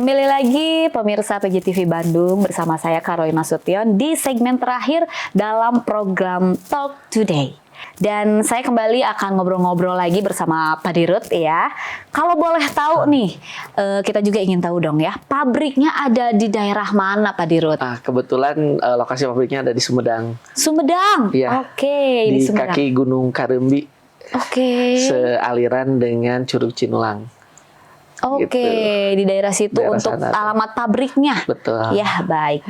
Kembali lagi pemirsa PGTV Bandung bersama saya Karoy Nasution di segmen terakhir dalam program Talk Today. Dan saya kembali akan ngobrol-ngobrol lagi bersama Pak Dirut ya. Kalau boleh tahu nih, kita juga ingin tahu dong ya, pabriknya ada di daerah mana Pak Dirut? Kebetulan lokasi pabriknya ada di Sumedang. Sumedang? Iya. Oke, di Sumedang. kaki Gunung Karembi. Oke. Sealiran dengan Curug Cinulang. Oke, Gitu. di daerah situ Daerah untuk sana. alamat pabriknya. Betul. Ya, baik.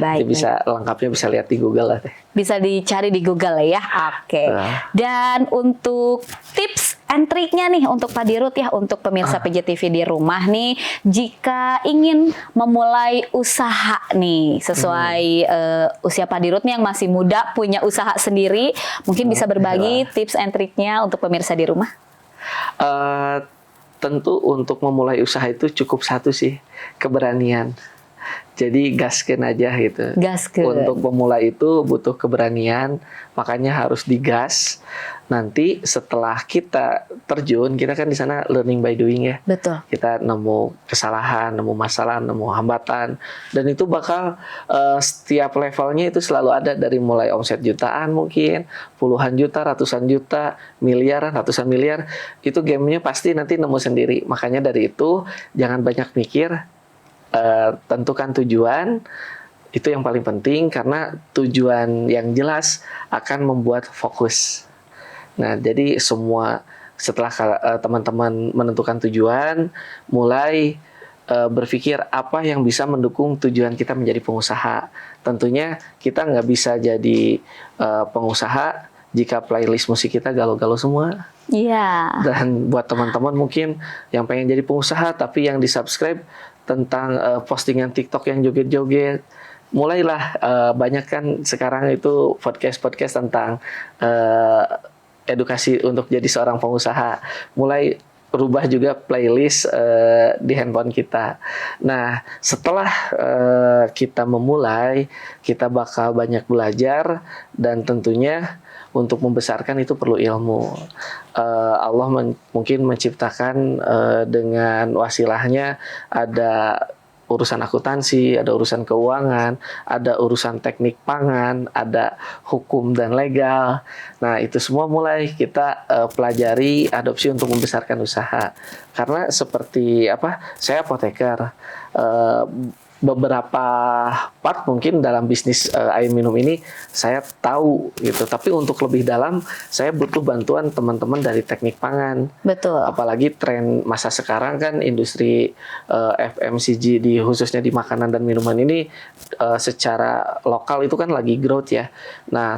Lengkapnya bisa lihat di Google lah teh. Bisa dicari di Google ya. Oke. Dan untuk tips and triknya nih untuk Pak Dirut ya, untuk pemirsa PGTV di rumah nih, jika ingin memulai usaha nih sesuai usia Pak Dirut nih yang masih muda, punya usaha sendiri, mungkin bisa berbagi tips and triknya untuk pemirsa di rumah. Tentu untuk memulai usaha itu cukup satu sih, keberanian. Jadi gaskeun aja gitu. Gaskeun. Untuk memulai itu butuh keberanian, makanya harus digas. Nanti setelah kita terjun, kita kan di sana learning by doing ya. Betul. Kita nemu kesalahan, nemu masalah, nemu hambatan, dan itu bakal setiap levelnya itu selalu ada, dari mulai omset jutaan mungkin, puluhan juta, ratusan juta, miliaran, ratusan miliar. Itu gamenya pasti nanti nemu sendiri. Makanya dari itu jangan banyak mikir, tentukan tujuan. Itu yang paling penting, karena tujuan yang jelas akan membuat fokus. Nah, jadi setelah teman-teman menentukan tujuan, mulai berpikir apa yang bisa mendukung tujuan kita menjadi pengusaha. Tentunya kita nggak bisa jadi pengusaha jika playlist musik kita galau-galau semua. Iya. Dan buat teman-teman mungkin yang pengen jadi pengusaha tapi yang di-subscribe tentang postingan TikTok yang joget-joget, mulailah banyak kan sekarang itu podcast tentang edukasi untuk jadi seorang pengusaha. Mulai rubah juga playlist di handphone kita. Nah, setelah kita memulai, kita bakal banyak belajar, dan tentunya untuk membesarkan itu perlu ilmu. Allah mungkin menciptakan dengan wasilahnya, ada urusan akuntansi, ada urusan keuangan, ada urusan teknik pangan, ada hukum dan legal. Nah, itu semua mulai kita pelajari, adopsi untuk membesarkan usaha. Karena seperti saya apoteker, beberapa part mungkin dalam bisnis air minum ini saya tahu gitu, tapi untuk lebih dalam saya butuh bantuan teman-teman dari teknik pangan. Betul. Apalagi tren masa sekarang kan industri FMCG khususnya di makanan dan minuman ini secara lokal itu kan lagi growth ya. Nah,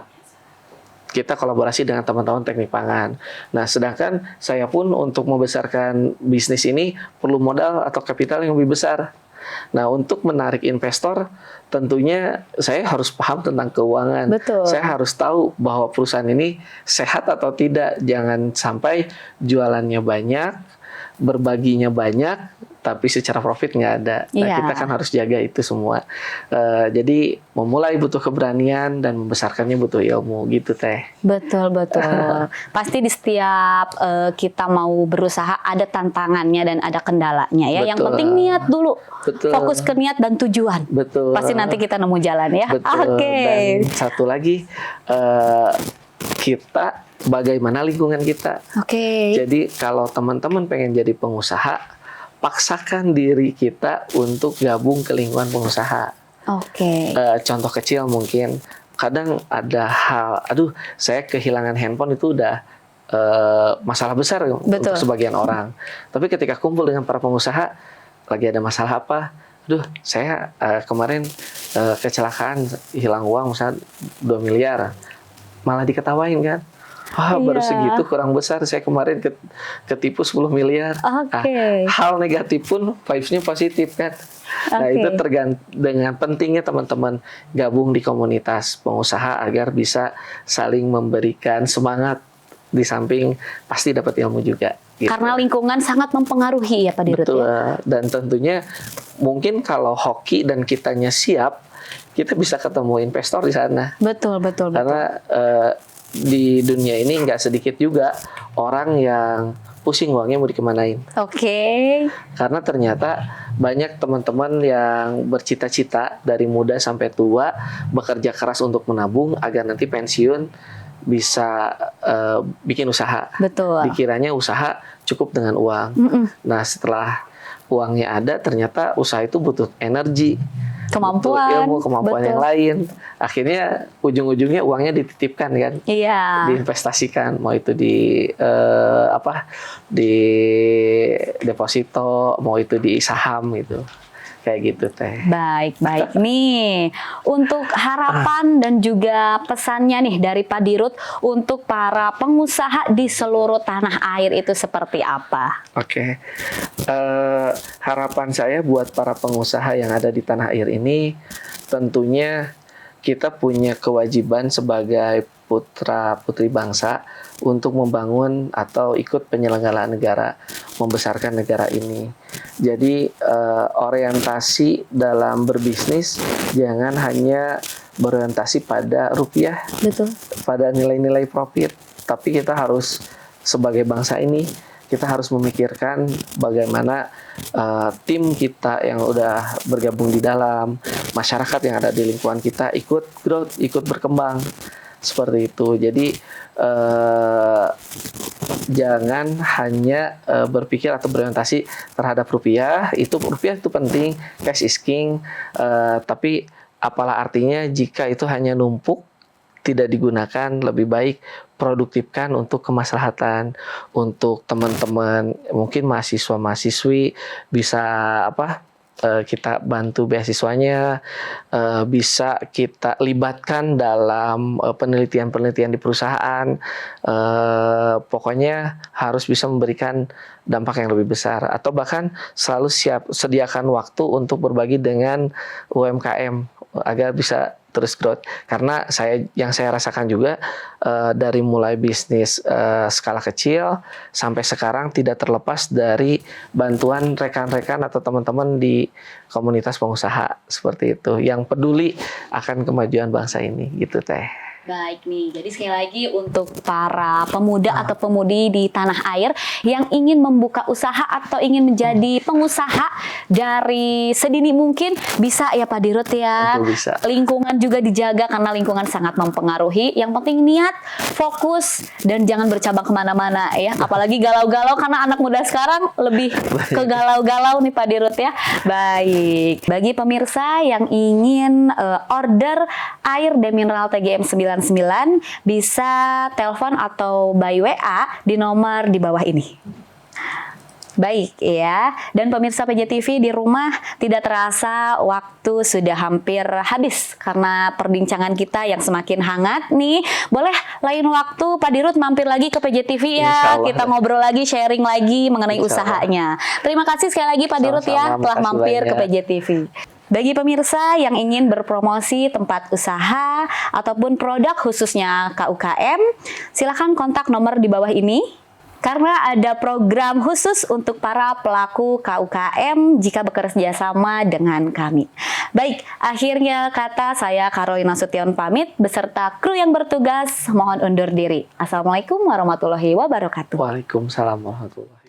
kita kolaborasi dengan teman-teman teknik pangan. Nah, sedangkan saya pun untuk membesarkan bisnis ini perlu modal atau kapital yang lebih besar. Nah, untuk menarik investor, tentunya saya harus paham tentang keuangan. Betul. Saya harus tahu bahwa perusahaan ini sehat atau tidak. Jangan sampai jualannya banyak, berbaginya banyak, tapi secara profit nggak ada. Nah, kita kan harus jaga itu semua. Jadi memulai butuh keberanian dan membesarkannya butuh ilmu gitu teh. Betul. Pasti di setiap kita mau berusaha ada tantangannya dan ada kendalanya ya. Betul. Yang penting niat dulu. Betul. Fokus ke niat dan tujuan. Betul. Pasti nanti kita nemu jalan ya. Betul. Oke. Dan satu lagi, kita bagaimana lingkungan kita. Oke. Jadi kalau teman-teman pengen jadi pengusaha, paksakan diri kita untuk gabung ke lingkungan pengusaha. Oke. Contoh kecil mungkin, kadang ada hal, saya kehilangan handphone itu udah masalah besar untuk sebagian orang. Tapi ketika kumpul dengan para pengusaha, lagi ada masalah apa? Saya kemarin kecelakaan, hilang uang misalnya 2 miliar. Malah diketawain kan. Baru segitu kurang besar, saya kemarin ketipu 10 miliar. Hal negatif pun vibes-nya positif kan. Nah, itu tergantung dengan pentingnya teman-teman gabung di komunitas pengusaha agar bisa saling memberikan semangat, di samping pasti dapat ilmu juga. Gitu. Karena lingkungan sangat mempengaruhi ya Pak Dirut. Betul. Ya? Dan tentunya mungkin kalau hoki dan kitanya siap, kita bisa ketemu investor di sana. Betul. Karena di dunia ini nggak sedikit juga orang yang pusing uangnya mau dikemanain. Oke. Karena ternyata banyak teman-teman yang bercita-cita dari muda sampai tua bekerja keras untuk menabung agar nanti pensiun bisa bikin usaha. Betul. Dikiranya usaha cukup dengan uang. Nah, setelah uangnya ada, ternyata usaha itu butuh energi, Kemampuan, butuh ilmu, kemampuan betul. yang lain. Akhirnya ujung-ujungnya uangnya dititipkan kan, Iya. diinvestasikan, mau itu di di deposito, mau itu di saham gitu, kayak gitu teh. Baik nih. Untuk harapan dan juga pesannya nih dari Pak Dirut untuk para pengusaha di seluruh tanah air itu seperti apa? Oke. Harapan saya buat para pengusaha yang ada di tanah air ini, tentunya kita punya kewajiban sebagai putra-putri bangsa untuk membangun atau ikut penyelenggaraan negara, membesarkan negara ini. Jadi orientasi dalam berbisnis jangan hanya berorientasi pada rupiah, Betul. pada nilai-nilai profit, tapi kita harus sebagai bangsa ini kita harus memikirkan bagaimana tim kita yang udah bergabung di dalam, masyarakat yang ada di lingkungan kita ikut growth, ikut berkembang seperti itu. Jadi jangan hanya berpikir atau berorientasi terhadap rupiah. Rupiah itu penting, cash is king. Tapi apalah artinya jika itu hanya numpuk, tidak digunakan, lebih baik produktifkan untuk kemaslahatan, untuk teman-teman mungkin mahasiswa-mahasiswi bisa kita bantu beasiswanya, bisa kita libatkan dalam penelitian-penelitian di perusahaan, pokoknya harus bisa memberikan dampak yang lebih besar, atau bahkan selalu sediakan waktu untuk berbagi dengan UMKM agar bisa terus growth. Karena yang saya rasakan juga dari mulai bisnis skala kecil sampai sekarang tidak terlepas dari bantuan rekan-rekan atau teman-teman di komunitas pengusaha seperti itu yang peduli akan kemajuan bangsa ini gitu teh. Baik nih, jadi sekali lagi untuk para pemuda atau pemudi di tanah air yang ingin membuka usaha atau ingin menjadi pengusaha dari sedini mungkin, bisa ya Pak Dirut ya. Betul, bisa. Lingkungan juga dijaga karena lingkungan sangat mempengaruhi. Yang penting niat, fokus, dan jangan bercabang kemana-mana ya. Apalagi galau-galau karena anak muda sekarang lebih ke galau-galau nih Pak Dirut ya. Baik, bagi pemirsa yang ingin order air demineral TGM 99 bisa telepon atau by WA di nomor di bawah ini. Baik ya, dan pemirsa PJTV di rumah, tidak terasa waktu sudah hampir habis karena perbincangan kita yang semakin hangat nih. Boleh lain waktu Pak Dirut mampir lagi ke PJTV ya, kita ngobrol lagi, sharing lagi mengenai usahanya. Terima kasih sekali lagi Pak Dirut ya telah mampir ke PJTV. Bagi pemirsa yang ingin berpromosi tempat usaha ataupun produk khususnya KUKM, silakan kontak nomor di bawah ini. Karena ada program khusus untuk para pelaku KUKM jika bekerja sama dengan kami. Baik, akhirnya kata saya Carolina Sution pamit beserta kru yang bertugas mohon undur diri. Assalamualaikum warahmatullahi wabarakatuh. Waalaikumsalam warahmatullahi wabarakatuh.